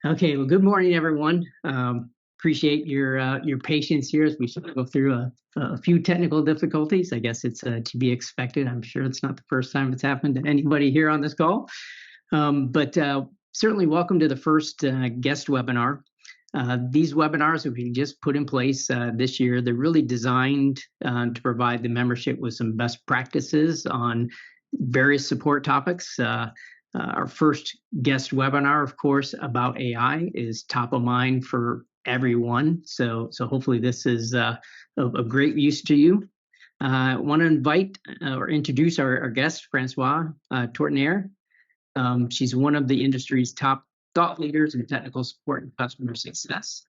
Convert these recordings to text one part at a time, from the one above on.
Okay, well, good morning, everyone. Appreciate your patience here as we sort of go through a few technical difficulties. I guess it's to be expected. I'm sure it's not the first time it's happened to anybody here on this call. But certainly welcome to the first guest webinar. These webinars that we just put in place this year, they're really designed to provide the membership with some best practices on various support topics. Our first guest webinar, of course, about AI is top of mind for everyone. So hopefully this is of great use to you. I want to invite or introduce our guest, Francoise Tourniaire. She's one of the industry's top thought leaders in technical support and customer success.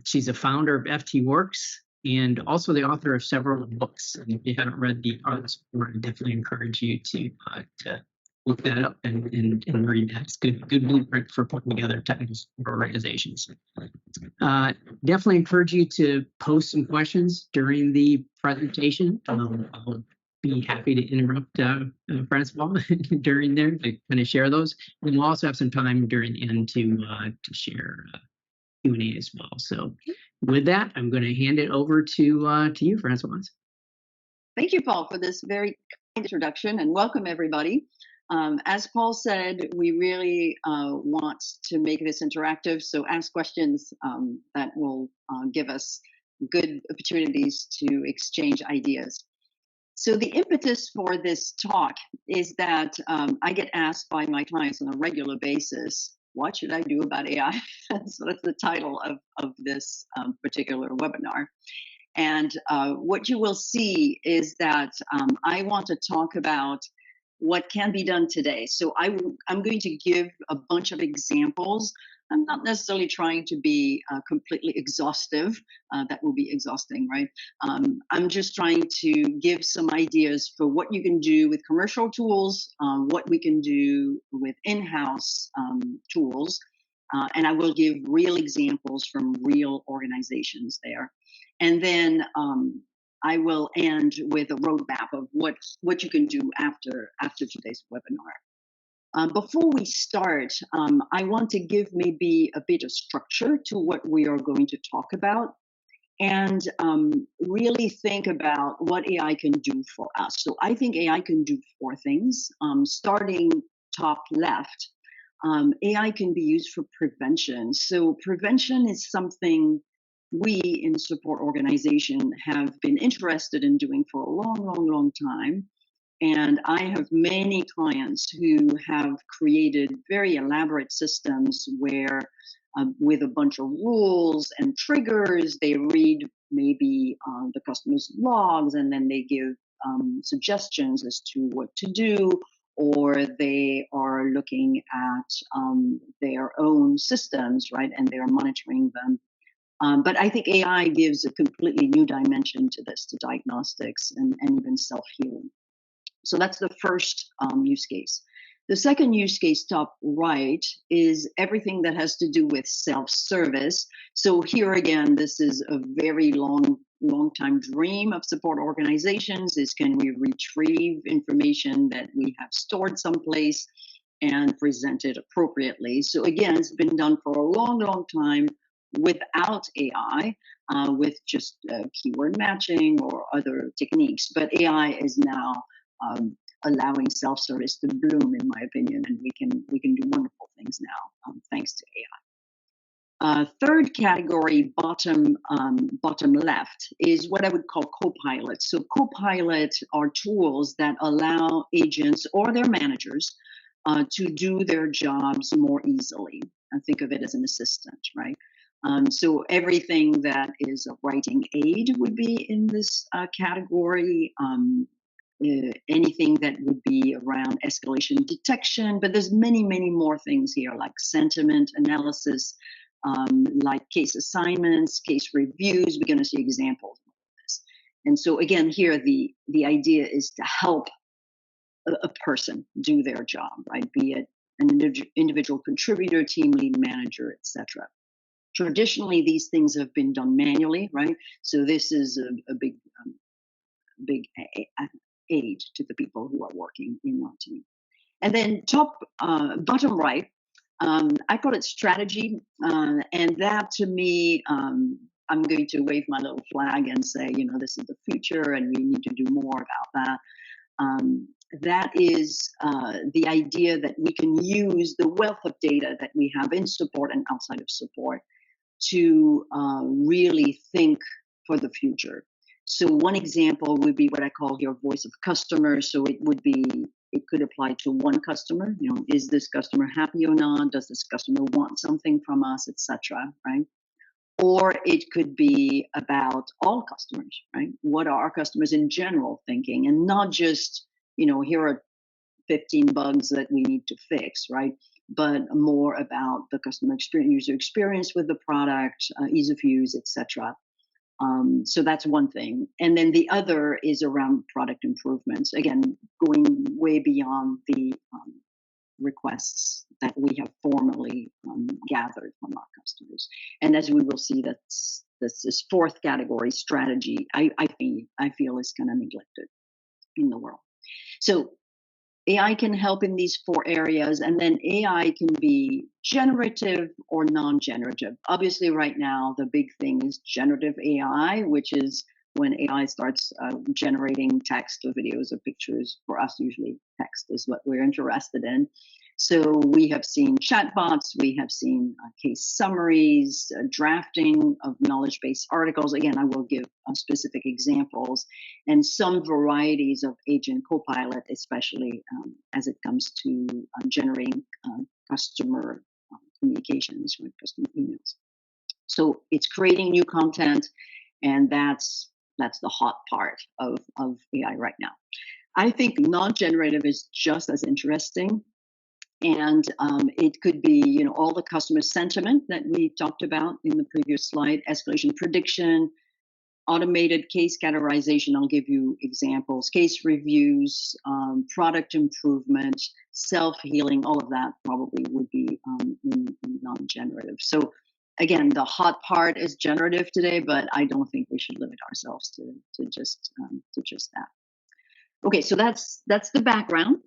She's a founder of FT Works and also the author of several books. And if you haven't read the Art of Support, I definitely encourage you to look that up and read that. It's good blueprint for putting together technical support organizations. Definitely encourage you to post some questions during the presentation. I'll be happy to interrupt Francois during there to kind of share those. And we'll also have some time during the end to share Q&A as well. So with that, I'm going to hand it over to you, Francoise. Thank you, Paul, for this very kind introduction, and welcome everybody. As Paul said, we really want to make this interactive, so ask questions that will give us good opportunities to exchange ideas. So the impetus for this talk is that I get asked by my clients on a regular basis, what should I do about AI? So that's the title of this particular webinar. And what you will see is that I want to talk about what can be done today. So I'm going to give a bunch of examples. I'm not necessarily trying to be completely exhaustive. That will be exhausting, right? I'm just trying to give some ideas for what you can do with commercial tools, what we can do with in-house tools, and I will give real examples from real organizations there. And then I will end with a roadmap of what you can do after today's webinar. Before we start, I want to give maybe a bit of structure to what we are going to talk about, and really think about what AI can do for us. So I think AI can do 4 things. Starting top left, AI can be used for prevention. So prevention is something we in support organization have been interested in doing for a long time. And I have many clients who have created very elaborate systems where with a bunch of rules and triggers, they read maybe the customer's logs, and then they give suggestions as to what to do, or they are looking at their own systems, right, and they're monitoring them. But I think AI gives a completely new dimension to this, to diagnostics and even self-healing. So that's the first use case. The second use case, top right, is everything that has to do with self-service. So here again, this is a very long time dream of support organizations, is can we retrieve information that we have stored someplace and present it appropriately. So again, it's been done for a long time without AI, with just keyword matching or other techniques. But AI is now allowing self-service to bloom, in my opinion, and we can do wonderful things now thanks to AI. Third category, bottom left, is what I would call co-pilots. So co-pilot are tools that allow agents or their managers to do their jobs more easily. And think of it as an assistant, right? So everything that is a writing aid would be in this category. Anything that would be around escalation detection, but there's many more things here, like sentiment analysis, like case assignments, case reviews. We're going to see examples of this. And so again, here the idea is to help a person do their job, right? Be it an individual contributor, team lead, manager, etc. Traditionally, these things have been done manually, right? So this is a big aid to the people who are working in our team. And then bottom right, I call it strategy, and that to me, I'm going to wave my little flag and say, this is the future, and we need to do more about that. That is the idea that we can use the wealth of data that we have in support and outside of support to really think for the future. So one example would be what I call here voice of customer. So it could apply to one customer. Is this customer happy or not? Does this customer want something from us, etc. Right? Or it could be about all customers, right? What are our customers in general thinking, and not just here are 15 bugs that we need to fix, right? But more about the customer experience, user experience with the product, ease of use, etc. So that's one thing. And then the other is around product improvements. Again, going way beyond the requests that we have formally gathered from our customers. And as we will see, that's this fourth category, strategy, I feel is kind of neglected in the world. So AI can help in these four areas, and then AI can be generative or non-generative. Obviously, right now, the big thing is generative AI, which is when AI starts generating text or videos or pictures. For us, usually text is what we're interested in. So we have seen chatbots, we have seen case summaries, drafting of knowledge-based articles. Again, I will give specific examples, and some varieties of agent copilot, especially as it comes to generating customer communications with customer emails. So it's creating new content, and that's the hot part of AI right now. I think non-generative is just as interesting. And it could be, all the customer sentiment that we talked about in the previous slide, escalation prediction, automated case categorization. I'll give you examples, case reviews, product improvement, self-healing, all of that probably would be in non-generative. So again, the hot part is generative today, but I don't think we should limit ourselves to just that. Okay, so that's the background.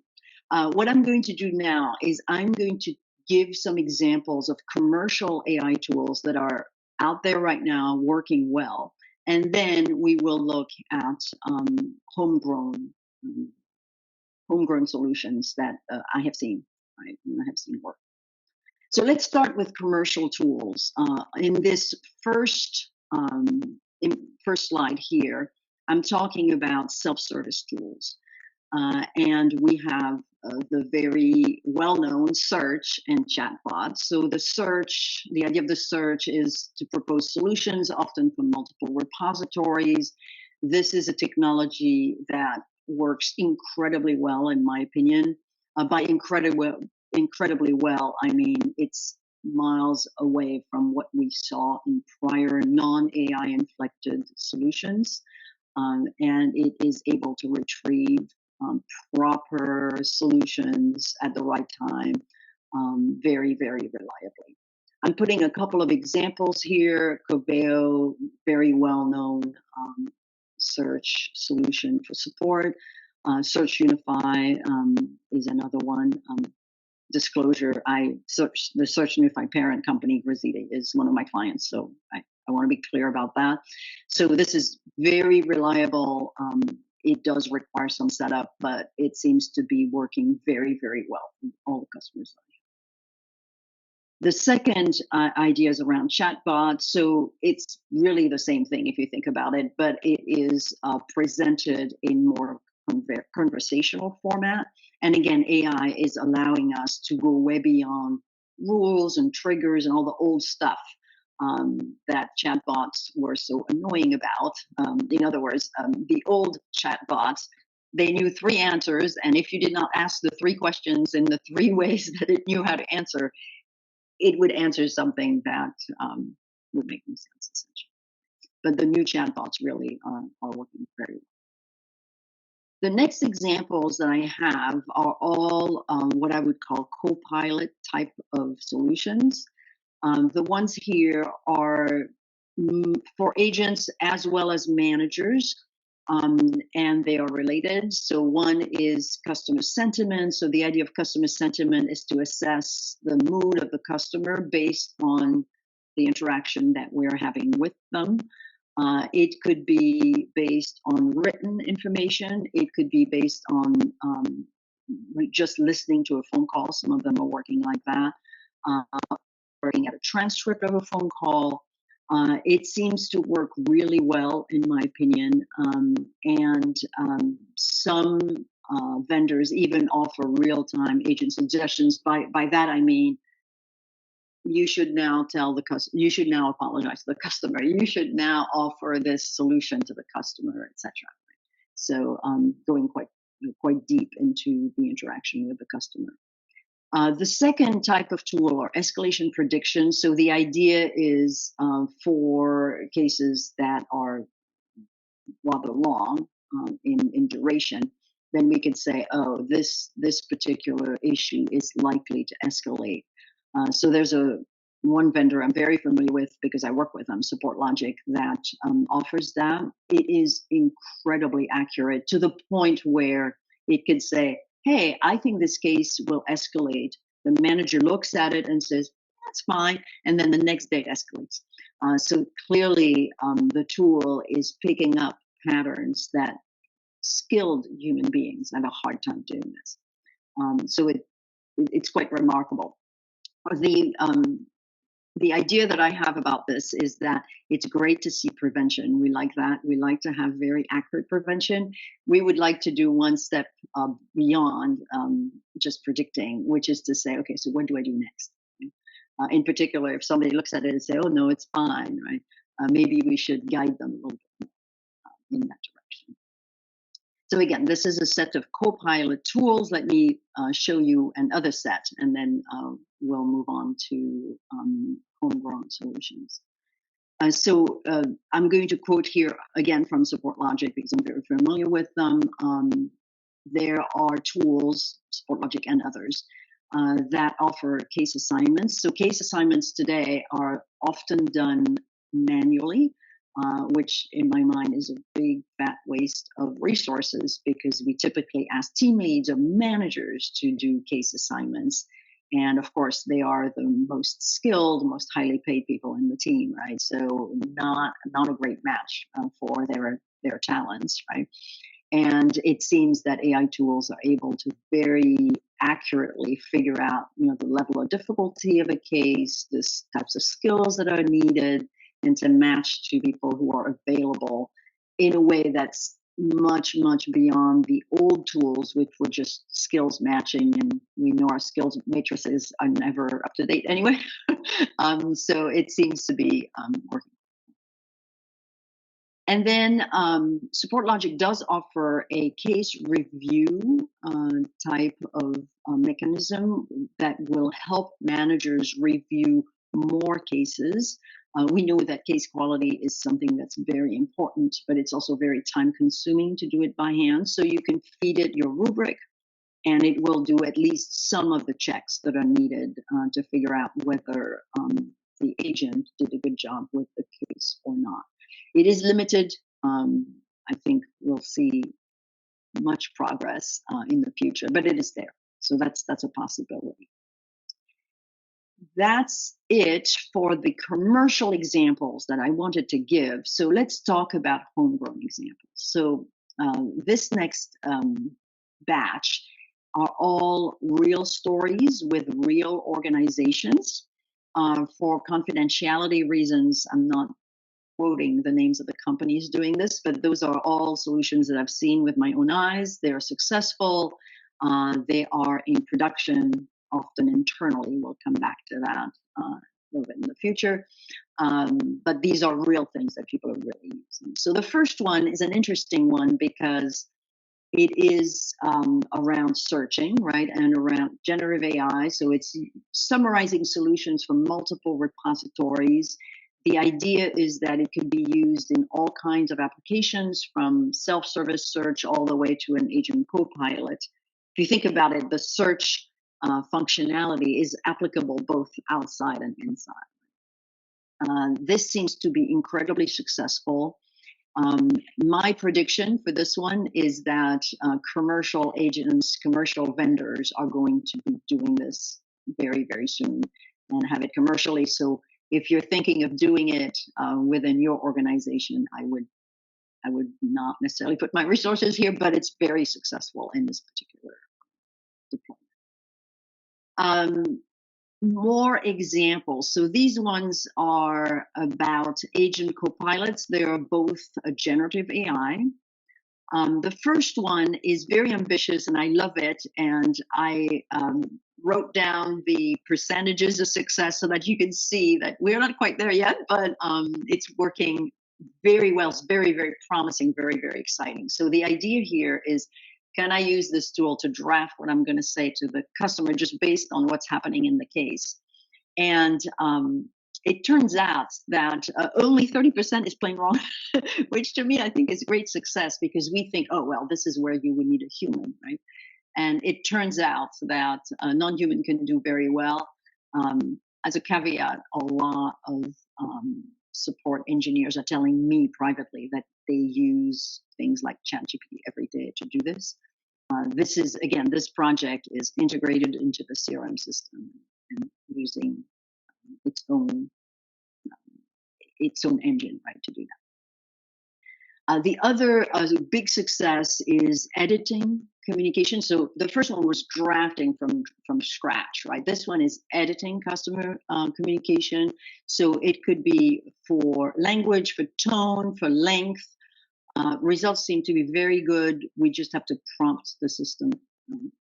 What I'm going to do now is I'm going to give some examples of commercial AI tools that are out there right now working well. And then we will look at homegrown solutions that I have seen, right? And I have seen work. So let's start with commercial tools. In this first slide here, I'm talking about self-service tools. And we have the very well-known search and chatbots. So the idea of the search is to propose solutions, often from multiple repositories. This is a technology that works incredibly well, in my opinion. By incredibly well, I mean it's miles away from what we saw in prior non-AI inflected solutions. And it is able to retrieve proper solutions at the right time, very, very reliably. I'm putting a couple of examples here. Coveo, very well-known search solution for support. Search Unify is another one. Disclosure, the Search Unify parent company, Rosita, is one of my clients, so I want to be clear about that. So this is very reliable. It does require some setup, but it seems to be working very, very well with all the customers. The second idea is around chatbots. So it's really the same thing if you think about it, but it is presented in more conversational format. And again, AI is allowing us to go way beyond rules and triggers and all the old stuff that chatbots were so annoying about. In other words, the old chatbots, they knew 3 answers, and if you did not ask the 3 questions in the 3 ways that it knew how to answer, it would answer something that would make no sense, essentially. But the new chatbots really are working very well. The next examples that I have are all what I would call co-pilot type of solutions. The ones here are for agents as well as managers. and they are related. So one is customer sentiment. So the idea of customer sentiment is to assess the mood of the customer based on the interaction that we're having with them. It could be based on written information. It could be based on just listening to a phone call. Some of them are working like that. Uh, Working at a transcript of a phone call. It seems to work really well, in my opinion. And some vendors even offer real-time agent suggestions. By that I mean, you should now tell the customer, you should now apologize to the customer, you should now offer this solution to the customer, etc. So going quite deep into the interaction with the customer. The second type of tool are escalation prediction. So the idea is for cases that are rather long in duration, then we could say, oh, this particular issue is likely to escalate. So there's one vendor I'm very familiar with because I work with them, Support Logic, that offers that. It is incredibly accurate to the point where it could say, hey, I think this case will escalate. The manager looks at it and says, that's fine. And then the next day it escalates. So clearly the tool is picking up patterns that skilled human beings have a hard time doing this. So it's quite remarkable. The idea that I have about this is that it's great to see prevention. We like that. We like to have very accurate prevention. We would like to do one step beyond just predicting, which is to say, okay, so what do I do next? In particular, if somebody looks at it and say, oh, no, it's fine, right? Maybe we should guide them a little bit in that direction. So again, this is a set of Copilot tools. Let me show you another set, and then we'll move on to homegrown solutions. So I'm going to quote here again from Support Logic because I'm very familiar with them. There are tools, Support Logic and others, that offer case assignments. So case assignments today are often done manually, which in my mind is a big fat waste of resources because we typically ask team leads or managers to do case assignments. And of course, they are the most skilled, most highly paid people in the team, right? So not a great match for their talents, right? And it seems that AI tools are able to very accurately figure out, the level of difficulty of a case, the types of skills that are needed, and to match to people who are available in a way that's much, much beyond the old tools, which were just skills matching. And we know our skills matrices are never up to date anyway. So it seems to be working. And then Support Logic does offer a case review type of mechanism that will help managers review more cases. We know that case quality is something that's very important, but it's also very time consuming to do it by hand. So you can feed it your rubric and it will do at least some of the checks that are needed to figure out whether the agent did a good job with the case or not. It is limited. I think we'll see much progress in the future, but it is there. So that's a possibility. That's it for the commercial examples that I wanted to give. So let's talk about homegrown examples. So this next batch are all real stories with real organizations. For confidentiality reasons, I'm not quoting the names of the companies doing this, but those are all solutions that I've seen with my own eyes. They're successful. They are in production, often internally. We'll come back to that a little bit in the future. But these are real things that people are really using. So the first one is an interesting one because it is around searching, right, and around generative AI. So it's summarizing solutions from multiple repositories. The idea is that it can be used in all kinds of applications, from self-service search all the way to an agent copilot. If you think about it, the search functionality is applicable both outside and inside. This seems to be incredibly successful. My prediction for this one is that commercial agents, commercial vendors are going to be doing this very, very soon and have it commercially. So if you're thinking of doing it within your organization, I would not necessarily put my resources here, but it's very successful in this particular deployment. More examples. So these ones are about agent copilots. They are both a generative AI. The first one is very ambitious and I love it. And I wrote down the percentages of success so that you can see that we're not quite there yet, but it's working very well. It's very, very promising, very, very exciting. So the idea here is, can I use this tool to draft what I'm going to say to the customer just based on what's happening in the case? And it turns out that only 30% is plain wrong, which to me I think is great success because we think, oh, well, this is where you would need a human, right? And it turns out that a non-human can do very well. As a caveat, a lot of support engineers are telling me privately that they use things like ChatGPT every day to do this. This is, again, this project is integrated into the CRM system and using its own engine, right, to do that. The other big success is editing communication. So the first one was drafting from scratch, right? This one is editing customer communication. So it could be for language, for tone, for length. Results seem to be very good. We just have to prompt the system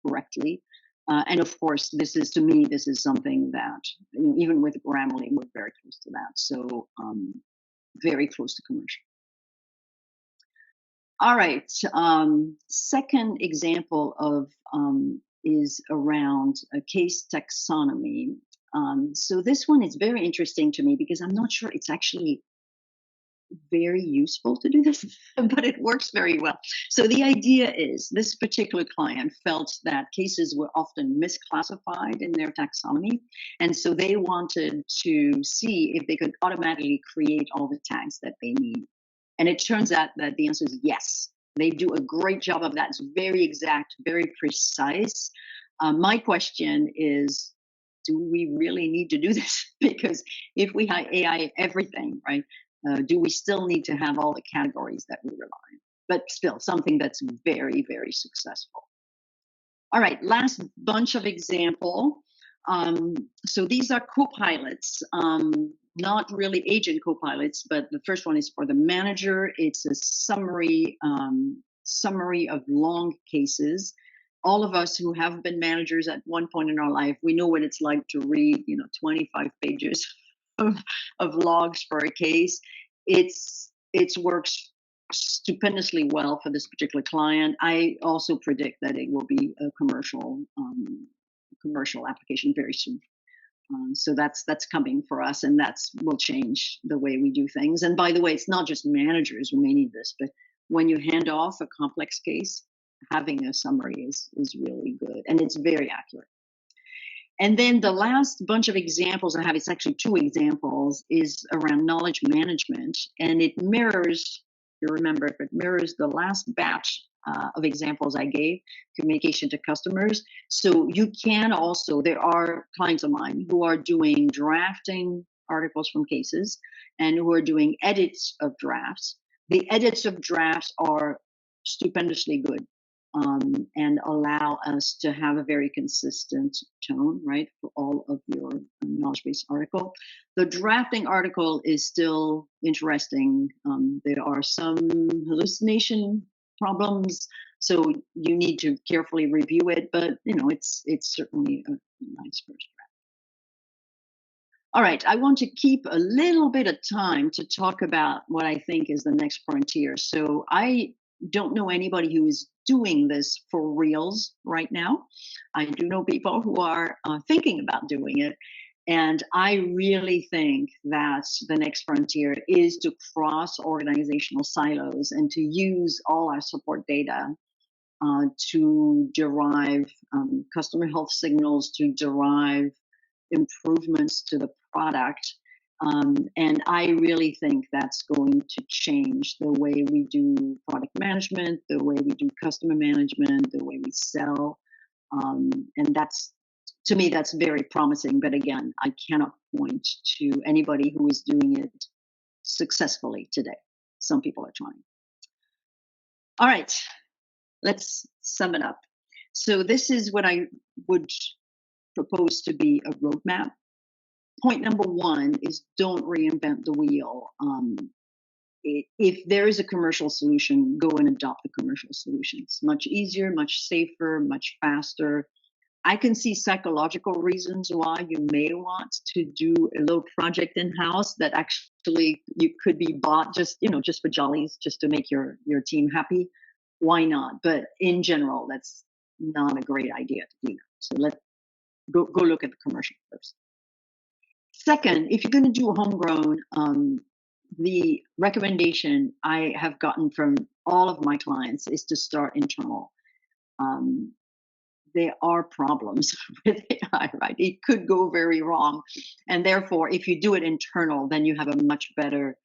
correctly. And of course, this is, to me, this is something that, you know, even with Grammarly, we're very close to that. So very close to commercial. All right. Second example of is around a case taxonomy. So this one is very interesting to me because I'm not sure it's actually very useful to do this, but it works very well. So the idea is this particular client felt that cases were often misclassified in their taxonomy. And so they wanted to see if they could automatically create all the tags that they need. And it turns out that the answer is yes. They do a great job of that. It's very exact, very precise. My question is, do we really need to do this? Because if we have AI everything, right, do we still need to have all the categories that we rely on? But still, something that's very, very successful. All right, last bunch of example. So these are co-pilots, not really agent co-pilots, but the first one is for the manager. It's a summary of long cases. All of us who have been managers at one point in our life, we know what it's like to read, 25 pages of logs for a case. It works stupendously well for this particular client. I also predict that it will be a commercial application very soon. So that's coming for us, and will change the way we do things. And by the way, it's not just managers who may need this, but when you hand off a complex case, having a summary is really good, and it's very accurate. And then the last bunch of examples I have, it's actually two examples, is around knowledge management. And it mirrors, you remember, it mirrors the last batch of examples I gave, communication to customers. So you can also, there are clients of mine who are doing drafting articles from cases and who are doing edits of drafts. The edits of drafts are stupendously good. And allow us to have a very consistent tone, right, for all of your knowledge base article. The drafting article is still interesting. There are some hallucination problems, so you need to carefully review it, but it's certainly a nice first draft. All right, I want to keep a little bit of time to talk about what I think is the next frontier. So I don't know anybody who is doing this for reals right now. I do know people who are thinking about doing it. And I really think that the next frontier is to cross organizational silos and to use all our support data to derive customer health signals, to derive improvements to the product. And I really think that's going to change the way we do product management, the way we do customer management, the way we sell. And that's, to me, that's very promising. But again, I cannot point to anybody who is doing it successfully today. Some people are trying. All right, let's sum it up. So this is what I would propose to be a roadmap. Point number one is don't reinvent the wheel. If there is a commercial solution, go and adopt the commercial solution. It's much easier, much safer, much faster. I can see psychological reasons why you may want to do a little project in-house that actually you could be bought just, just for jollies, just to make your team happy. Why not? But in general, that's not a great idea to do that. So let's go look at the commercial first. Second, if you're going to do a homegrown, the recommendation I have gotten from all of my clients is to start internal. There are problems with AI, right? It could go very wrong. And therefore, if you do it internal, then you have a much better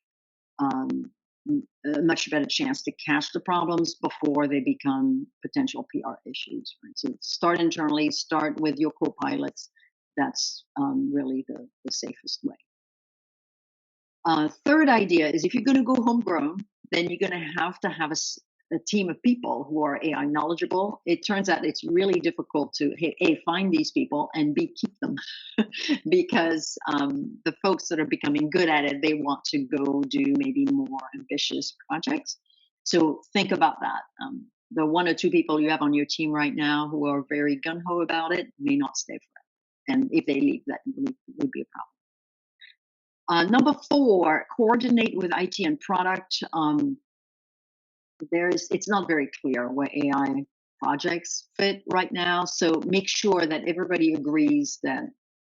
chance to catch the problems before they become potential PR issues, right? So start internally, start with your co-pilots. That's really the safest way. Third idea is if you're going to go homegrown, then you're going to have a team of people who are AI knowledgeable. It turns out it's really difficult to A, find these people, and B, keep them because the folks that are becoming good at it, they want to go do maybe more ambitious projects. So think about that. The one or two people you have on your team right now who are very gung-ho about it may not stay forever. And if they leave, that would be a problem. Number 4, coordinate with IT and product. It's not very clear where AI projects fit right now. So make sure that everybody agrees that,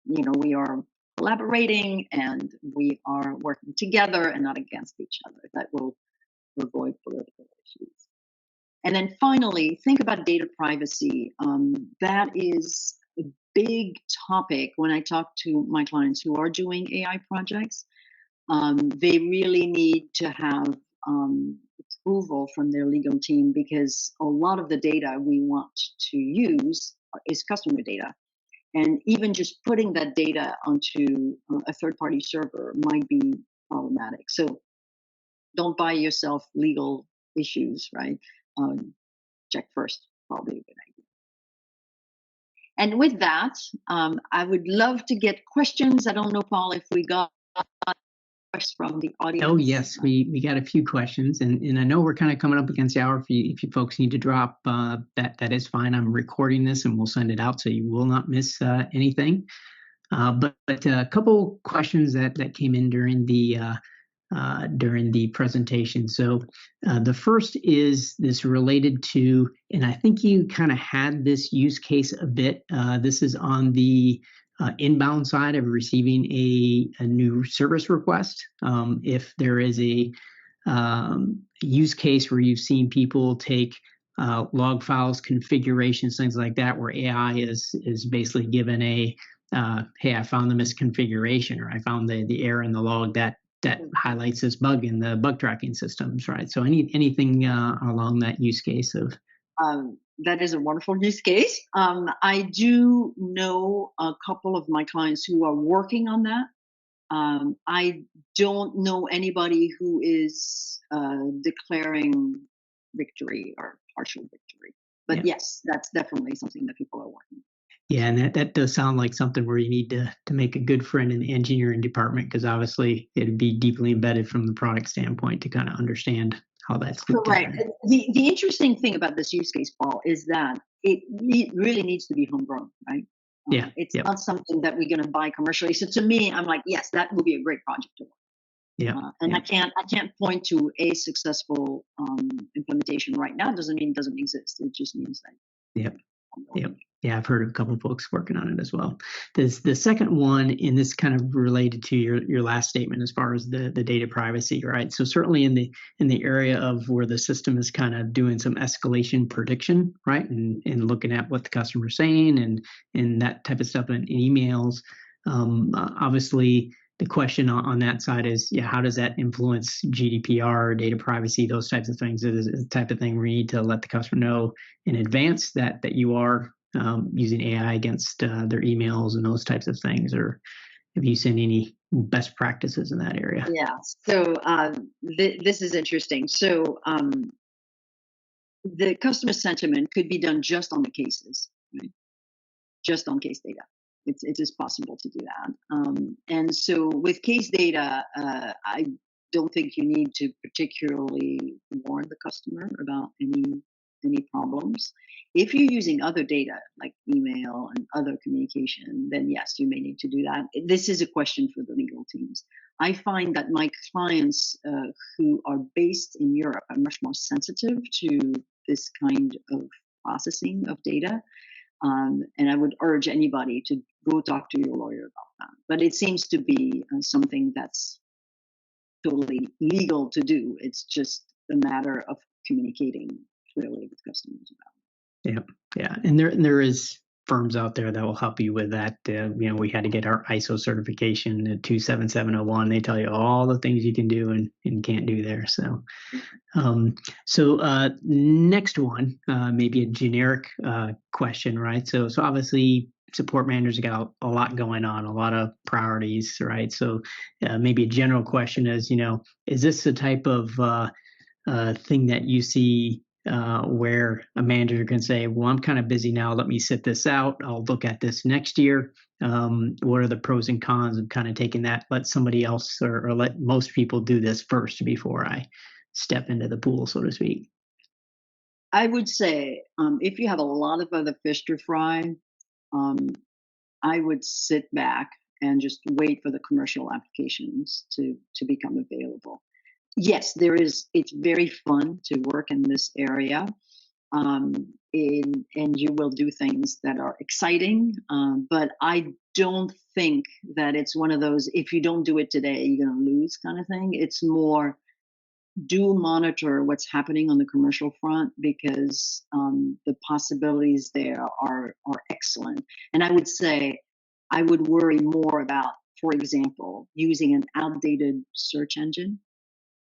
we are collaborating and we are working together and not against each other. That will avoid political issues. And then finally, think about data privacy. That is a big topic when I talk to my clients who are doing AI projects. They really need to have approval from their legal team because a lot of the data we want to use is customer data. And even just putting that data onto a third-party server might be problematic. So don't buy yourself legal issues, right? Check first, probably a good idea. And with that, I would love to get questions. I don't know, Paul, if we got questions from the audience. Oh, yes, we got a few questions. And I know we're kind of coming up against the hour. If you folks need to drop, that is fine. I'm recording this and we'll send it out so you will not miss anything. But a couple questions that came in during the presentation. So the first is this related to, and I think you kind of had this use case a bit. This is on the inbound side of receiving a new service request. If there is a use case where you've seen people take log files, configurations, things like that, where AI is basically given a, hey, I found the misconfiguration, or I found the error in the log that highlights this bug in the bug tracking systems, right? So anything along that use case of? That is a wonderful use case. I do know a couple of my clients who are working on that. I don't know anybody who is declaring victory or partial victory. But yes, that's definitely something that people are working on. Yeah, and that does sound like something where you need to make a good friend in the engineering department, because obviously it'd be deeply embedded from the product standpoint to kind of understand how that's right. The interesting thing about this use case, Paul, is that it really needs to be homegrown, right? It's not something that we're going to buy commercially. So to me, I'm like, yes, that would be a great project to work. I can't point to a successful implementation right now. It doesn't mean it doesn't exist. It just means that. Yeah, I've heard of a couple of folks working on it as well. The second one, and this kind of related to your last statement as far as the data privacy, right? So certainly in the area of where the system is kind of doing some escalation prediction, right, and looking at what the customer's saying and that type of stuff in emails. Obviously, the question on that side is, yeah, how does that influence GDPR, data privacy, those types of things? Is the type of thing we need to let the customer know in advance that you are using AI against their emails and those types of things, or have you seen any best practices in that area? Yeah. So this is interesting. So the customer sentiment could be done just on the cases, right? Just on case data. It is possible to do that. And so with case data, I don't think you need to particularly warn the customer about any problems. If you're using other data like email and other communication, then yes, you may need to do that. This is a question for the legal teams. I find that my clients who are based in Europe are much more sensitive to this kind of processing of data. And I would urge anybody to go talk to your lawyer about that. But it seems to be something that's totally legal to do. It's just a matter of communicating clearly with customers about it. Yeah, and there is firms out there that will help you with that. We had to get our ISO certification at 27701. They tell you all the things you can do and can't do there. So, next one, maybe a generic question, right? So obviously support managers got a lot going on, a lot of priorities, right? So maybe a general question is, is this the type of thing that you see where a manager can say, well, I'm kind of busy now. Let me sit this out. I'll look at this next year. What are the pros and cons of kind of taking that, let somebody else or let most people do this first before I step into the pool, so to speak? I would say if you have a lot of other fish to fry, I would sit back and just wait for the commercial applications to become available. Yes, it's very fun to work in this area. And you will do things that are exciting. But I don't think that it's one of those, if you don't do it today, you're going to lose kind of thing. It's more, do monitor what's happening on the commercial front, because the possibilities there are excellent. And I would say I would worry more about, for example, using an outdated search engine.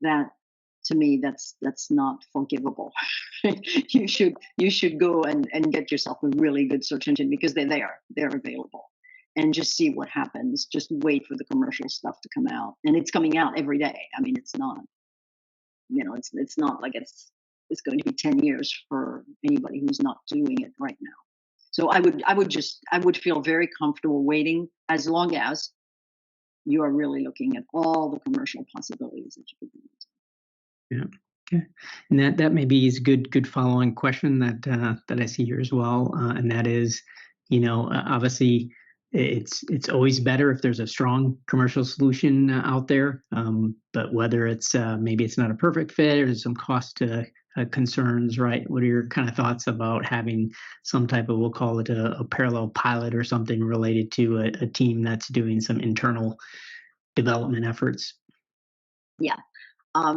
That, to me, that's not forgivable. you should go and get yourself a really good search engine, because they're available, and just see what happens. Just wait for the commercial stuff to come out, and it's coming out every day. I mean, it's not, it's not like it's going to be 10 years for anybody who's not doing it right now. So I would feel very comfortable waiting, as long as you are really looking at all the commercial possibilities that you could do. Yeah. Okay. And that maybe is a good following question that I see here as well, and that is, obviously it's always better if there's a strong commercial solution out there, but whether it's maybe it's not a perfect fit or there's some cost concerns, right? What are your kind of thoughts about having some type of, we'll call it a parallel pilot or something related to a team that's doing some internal development efforts? Yeah.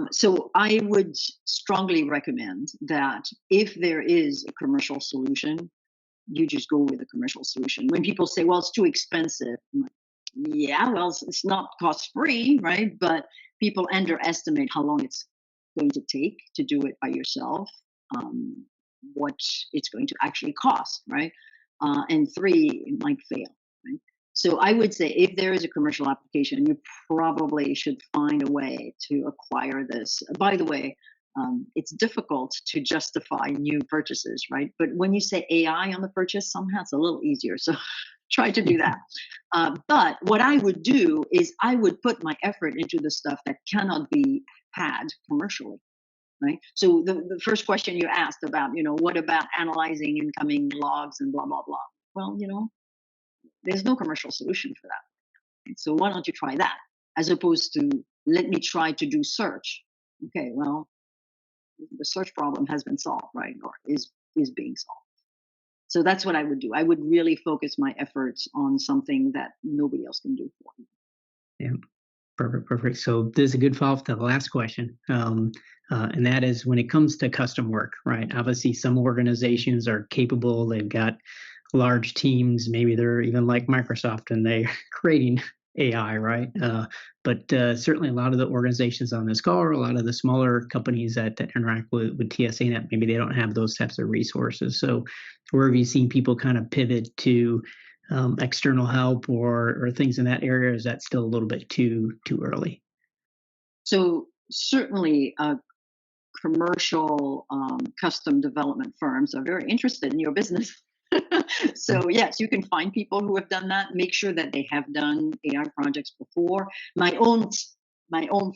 So I would strongly recommend that if there is a commercial solution, you just go with a commercial solution. When people say, well, it's too expensive, I'm like, yeah, well, it's not cost free, right? But people underestimate how long it's going to take to do it by yourself, what it's going to actually cost, right? And three, it might fail, right? So I would say if there is a commercial application, you probably should find a way to acquire this. By the way, it's difficult to justify new purchases, right? But when you say AI on the purchase, somehow it's a little easier. So try to do that. But what I would do is I would put my effort into the stuff that cannot be had commercially, right? So the first question you asked about, what about analyzing incoming logs and blah, blah, blah. Well, there's no commercial solution for that. Right? So why don't you try that, as opposed to, let me try to do search. Okay, well, the search problem has been solved, right? Or is being solved. So that's what I would do. I would really focus my efforts on something that nobody else can do for me. Yeah, perfect. So this is a good follow-up to the last question. And that is, when it comes to custom work, right? Obviously, some organizations are capable. They've got large teams. Maybe they're even like Microsoft, and they're creating AI, right? But certainly a lot of the organizations on this call, or a lot of the smaller companies that interact with TSANet, maybe they don't have those types of resources. So where have you seen people kind of pivot to external help or things in that area? Is that still a little bit too early? So certainly, commercial custom development firms are very interested in your business. So yes, you can find people who have done that. Make sure that they have done AI projects before. My own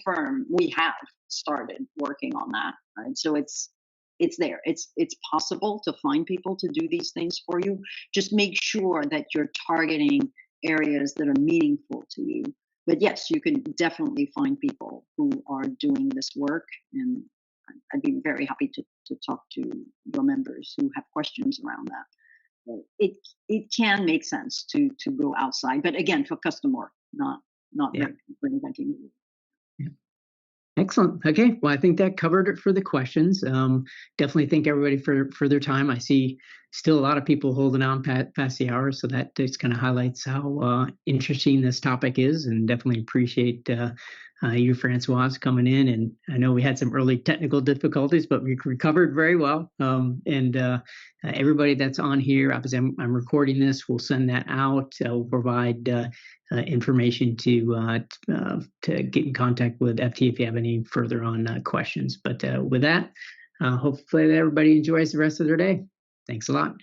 firm, we have started working on that. Right, so it's there. It's possible to find people to do these things for you. Just make sure that you're targeting areas that are meaningful to you. But yes, you can definitely find people who are doing this work, and I'd be very happy to talk to your members who have questions around that. It can make sense to go outside, but again, for custom work, not Yeah. reinventing. Excellent. Okay. Well, I think that covered it for the questions. Definitely thank everybody for their time. I see still a lot of people holding on past the hour, so that just kind of highlights how interesting this topic is, and definitely appreciate you, Francoise, coming in. And I know we had some early technical difficulties, but we recovered very well. And everybody that's on here, obviously, I'm recording this. We'll send that out. We'll provide information to get in contact with FT if you have any further on questions. But with that, hopefully everybody enjoys the rest of their day. Thanks a lot.